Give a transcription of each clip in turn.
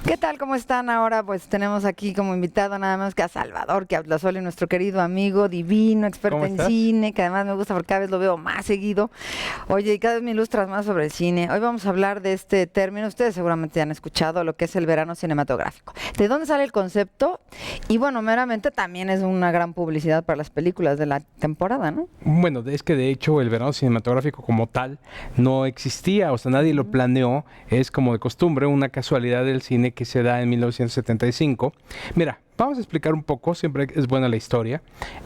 ¿Qué tal? ¿Cómo están ahora? Pues tenemos aquí como invitado nada más que a Salvador Capdevila, nuestro querido amigo divino, experto en cine, que además me gusta porque cada vez lo veo más seguido. Oye, y cada vez me ilustras más sobre el cine. Hoy vamos a hablar de este término, ustedes seguramente ya han escuchado, lo que es el verano cinematográfico. ¿De dónde sale el concepto? Y bueno, meramente también es una gran publicidad para las películas de la temporada, ¿no? Bueno, es que de hecho el verano cinematográfico como tal no existía, o sea, nadie lo planeó, es como de costumbre, una casualidad del cine que se da en 1975. Mira, vamos a explicar un poco, siempre es buena la historia.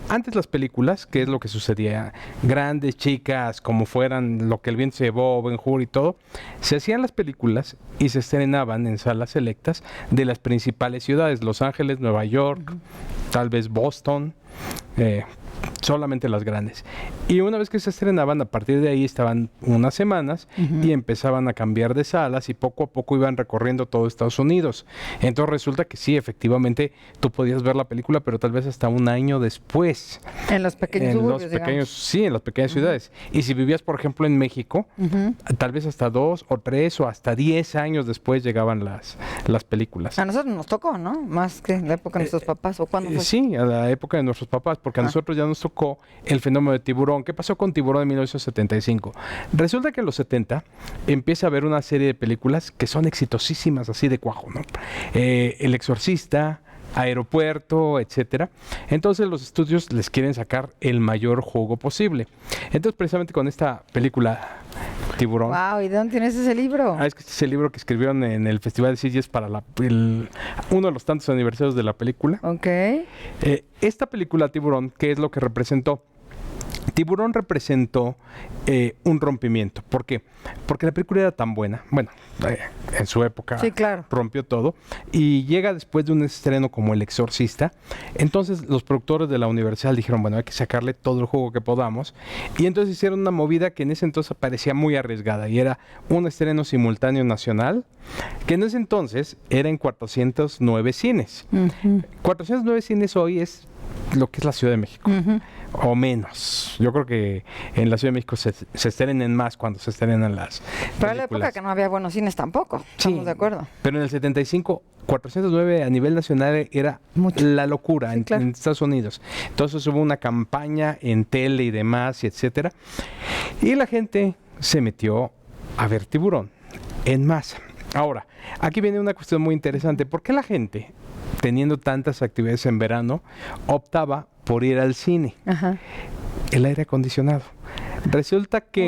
Antes las películas, ¿qué es lo que sucedía? Grandes, chicas, como fueran, Lo que el viento se llevó, Ben-Hur y todo, se hacían las películas y se estrenaban en salas selectas de las principales ciudades, Los Ángeles, Nueva York, tal vez Boston, solamente las grandes. Y una vez que se estrenaban, a partir de ahí estaban unas semanas y empezaban a cambiar de salas y poco a poco iban recorriendo todo Estados Unidos. Entonces resulta que sí, efectivamente, tú podías ver la película, pero tal vez hasta un año después. En los pequeños suburbios, sí, en las pequeñas ciudades. Y si vivías, por ejemplo, en México, tal vez hasta 2 o 3 o hasta 10 años después llegaban las películas. A nosotros nos tocó, ¿no? Más que la época de nuestros papás. ¿O cuándo fue? Sí, a la época de nuestros papás, porque a nosotros ya nos tocó el fenómeno de Tiburón. ¿Qué pasó con Tiburón en 1975? Resulta que en los 70 empieza a haber una serie de películas que son exitosísimas, así de cuajo, ¿no? El Exorcista, Aeropuerto, etcétera. Entonces los estudios les quieren sacar el mayor jugo posible. Entonces precisamente con esta película Tiburón. Wow, ¿y de dónde tienes ese libro? Es que este es el libro que escribieron en el Festival de Sitges para uno de los tantos aniversarios de la película. Ok. Esta película Tiburón, ¿qué es lo que representó? Tiburón representó un rompimiento. ¿Por qué? Porque la película era tan buena. Bueno, en su época sí, claro, rompió todo. Y llega después de un estreno como El Exorcista. Entonces los productores de la Universal dijeron, bueno, hay que sacarle todo el jugo que podamos. Y entonces hicieron una movida que en ese entonces parecía muy arriesgada. Y era un estreno simultáneo nacional, que en ese entonces era en 409 cines. 409 cines hoy es lo que es la Ciudad de México. O menos. Yo creo que en la Ciudad de México se estrenan más cuando se estrenan las Pero en la época que no había buenos cines tampoco, estamos de acuerdo. Pero en el 75, 409 a nivel nacional era la locura en Estados Unidos. Entonces hubo una campaña en tele y demás, y etcétera. Y la gente se metió a ver Tiburón en masa. Ahora, aquí viene una cuestión muy interesante. ¿Por qué la gente, teniendo tantas actividades en verano, optaba por ir al cine? El aire acondicionado. Resulta que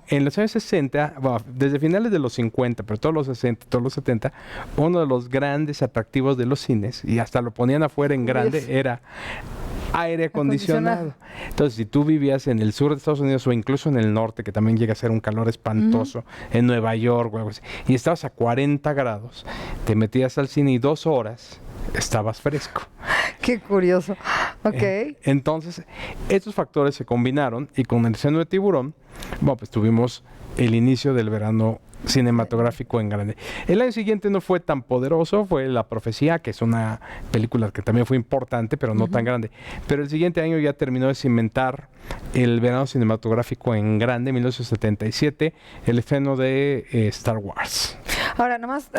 en los años 60, bueno, desde finales de los 50, pero todos los 60, todos los 70, uno de los grandes atractivos de los cines, y hasta lo ponían afuera en grande, era aire acondicionado. Entonces, si tú vivías en el sur de Estados Unidos o incluso en el norte, que también llega a ser un calor espantoso, en Nueva York o algo así, y estabas a 40 grados, te metías al cine y 2 horas estabas fresco. Qué curioso. Ok. Entonces, estos factores se combinaron y con el estreno de Tiburón, bueno, pues tuvimos el inicio del verano cinematográfico en grande. El año siguiente no fue tan poderoso, fue La Profecía, que es una película que también fue importante, pero no tan grande. Pero el siguiente año ya terminó de cimentar el verano cinematográfico en grande, 1977, el estreno de Star Wars. Ahora, nomás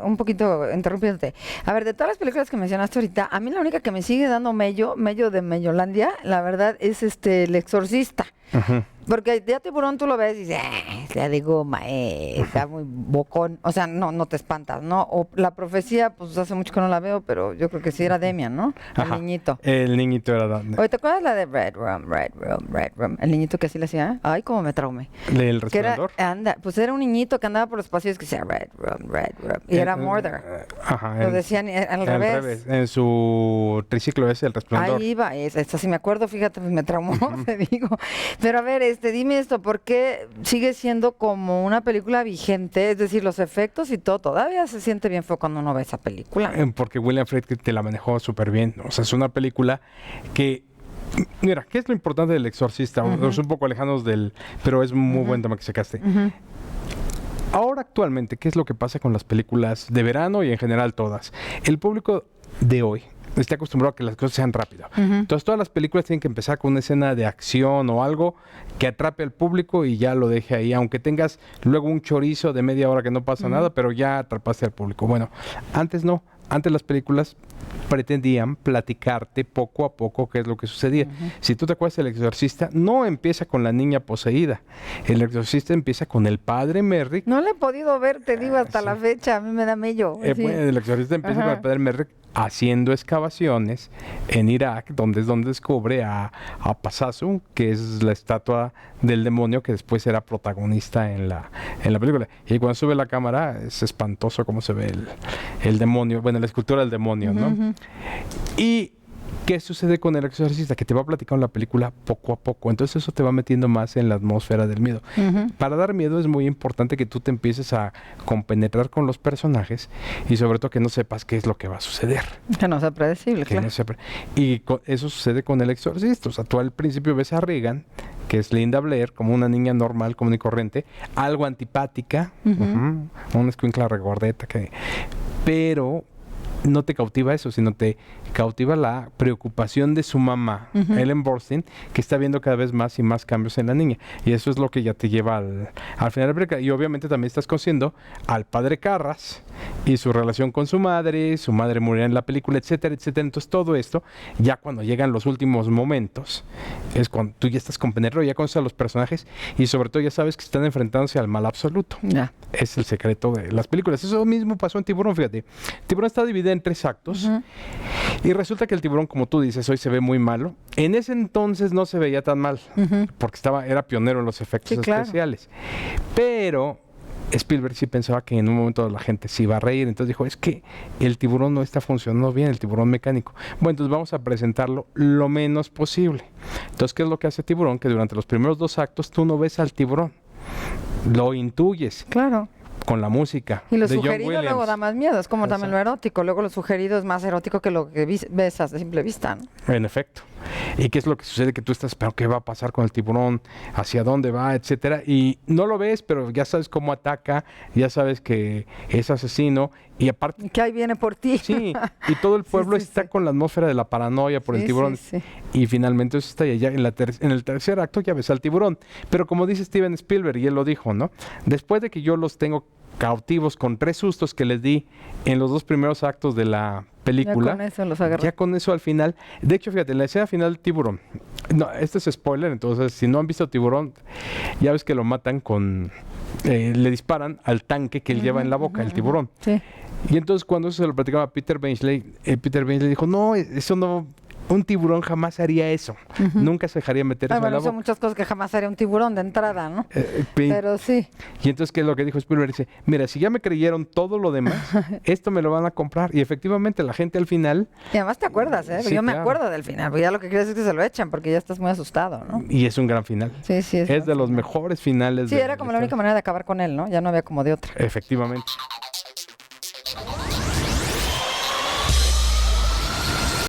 un poquito interrumpiéndote. A ver, de todas las películas que mencionaste ahorita, a mí la única que me sigue dando mello de Mellolandia, la verdad, es El Exorcista. Porque ya Tiburón tú lo ves y dices, sea de goma, está muy bocón. O sea, no te espantas, ¿no? O La Profecía, pues hace mucho que no la veo, pero yo creo que sí era Demian, ¿no? El niñito. El niñito era Demian. Oye, ¿te acuerdas la de Red Room? El niñito que así le hacía, ay, cómo me traumé. ¿El Resplandor? Pues era un niñito que andaba por los pasillos que decía Red Room. Y era Murder. Lo decían al revés. En su triciclo ese, El Resplandor. Ahí iba, esta sí me acuerdo, fíjate, pues me traumó, te digo. Pero a ver, dime esto, ¿por qué sigue siendo como una película vigente? Es decir, los efectos y todo, todavía se siente bien feo cuando uno ve esa película. Porque William Friedkin te la manejó súper bien. O sea, es una película que... Mira, ¿qué es lo importante del Exorcista? Es un poco lejanos pero es muy buen tema que sacaste. Ahora actualmente, ¿qué es lo que pasa con las películas de verano y en general todas? El público de hoy esté acostumbrado a que las cosas sean rápido. Entonces todas las películas tienen que empezar con una escena de acción o algo que atrape al público y ya lo deje ahí, aunque tengas luego un chorizo de media hora que no pasa nada, pero ya atrapaste al público. Bueno, antes no. Antes las películas pretendían platicarte poco a poco qué es lo que sucedía. Si tú te acuerdas del Exorcista, no empieza con la niña poseída. El Exorcista empieza con el padre Merrick. No lo he podido ver, te digo, hasta la fecha. A mí me da mello. Bueno, el Exorcista empieza con el padre Merrick haciendo excavaciones en Irak, donde descubre a Pazuzu, que es la estatua del demonio que después era protagonista en la película. Y cuando sube la cámara es espantoso cómo se ve el demonio, bueno, la escultura del demonio, ¿no? Y ¿qué sucede con el Exorcista? Que te va platicando la película poco a poco. Entonces eso te va metiendo más en la atmósfera del miedo. Para dar miedo es muy importante que tú te empieces a compenetrar con los personajes y sobre todo que no sepas qué es lo que va a suceder. Que no sea predecible, claro. Y eso sucede con el Exorcista. O sea, tú al principio ves a Regan, que es Linda Blair, como una niña normal, común y corriente, algo antipática, una escuincla regordeta, pero no te cautiva eso, sino te cautiva la preocupación de su mamá, Ellen Burstyn, que está viendo cada vez más y más cambios en la niña. Y eso es lo que ya te lleva al final de la película. Y obviamente también estás conociendo al padre Carras y su relación con su madre morirá en la película, etcétera, etcétera. Entonces todo esto, ya cuando llegan los últimos momentos, es cuando tú ya estás compenetrado, ya conoces a los personajes y sobre todo ya sabes que están enfrentándose al mal absoluto. Es el secreto de las películas. Eso mismo pasó en Tiburón, fíjate. Tiburón está dividido en 3 actos y resulta que el tiburón, como tú dices, hoy se ve muy malo. En ese entonces no se veía tan mal porque era pionero en los efectos especiales. Pero Spielberg sí pensaba que en un momento la gente se iba a reír, entonces dijo, es que el tiburón no está funcionando bien, el tiburón mecánico. Bueno, entonces vamos a presentarlo lo menos posible. Entonces, ¿qué es lo que hace Tiburón? Que durante los primeros 2 actos tú no ves al tiburón, lo intuyes. Claro. Con la música. Y lo sugerido luego da más miedo, es como también lo erótico. Luego lo sugerido es más erótico que lo que ves a simple vista, ¿no? En efecto. ¿Y qué es lo que sucede? Que tú estás, pero ¿qué va a pasar con el tiburón? ¿Hacia dónde va? Etcétera. Y no lo ves, pero ya sabes cómo ataca, ya sabes que es asesino. Y aparte... que ahí viene por ti. Sí, y todo el pueblo está con la atmósfera de la paranoia por el tiburón. Y finalmente eso está allá. En el tercer acto ya ves al tiburón. Pero como dice Steven Spielberg, y él lo dijo, ¿no? Después de que yo los tengo cautivos con 3 sustos que les di en los 2 primeros actos de la película. Ya con eso los agarré. Ya con eso al final. De hecho, fíjate, en la escena final del tiburón. No, este es spoiler, entonces si no han visto Tiburón, ya ves que lo matan con... le disparan al tanque que él lleva en la boca, el tiburón. Sí. Y entonces cuando eso se lo platicaba a Peter Benchley dijo, no, eso no... Un tiburón jamás haría eso. Nunca se dejaría meter eso en la boca. Son muchas cosas que jamás haría un tiburón de entrada, ¿no? Pero sí. Y entonces, ¿qué es lo que dijo Spielberg? Dice, mira, si ya me creyeron todo lo demás, esto me lo van a comprar. Y efectivamente, la gente al final... Y además te acuerdas, ¿eh? Sí, yo me acuerdo del final. Porque ya lo que quieres es que se lo echan, porque ya estás muy asustado, ¿no? Y es un gran final. Sí, sí. Es de los mejores finales. Sí, era como la única manera de acabar con él, ¿no? Ya no había como de otra. Efectivamente.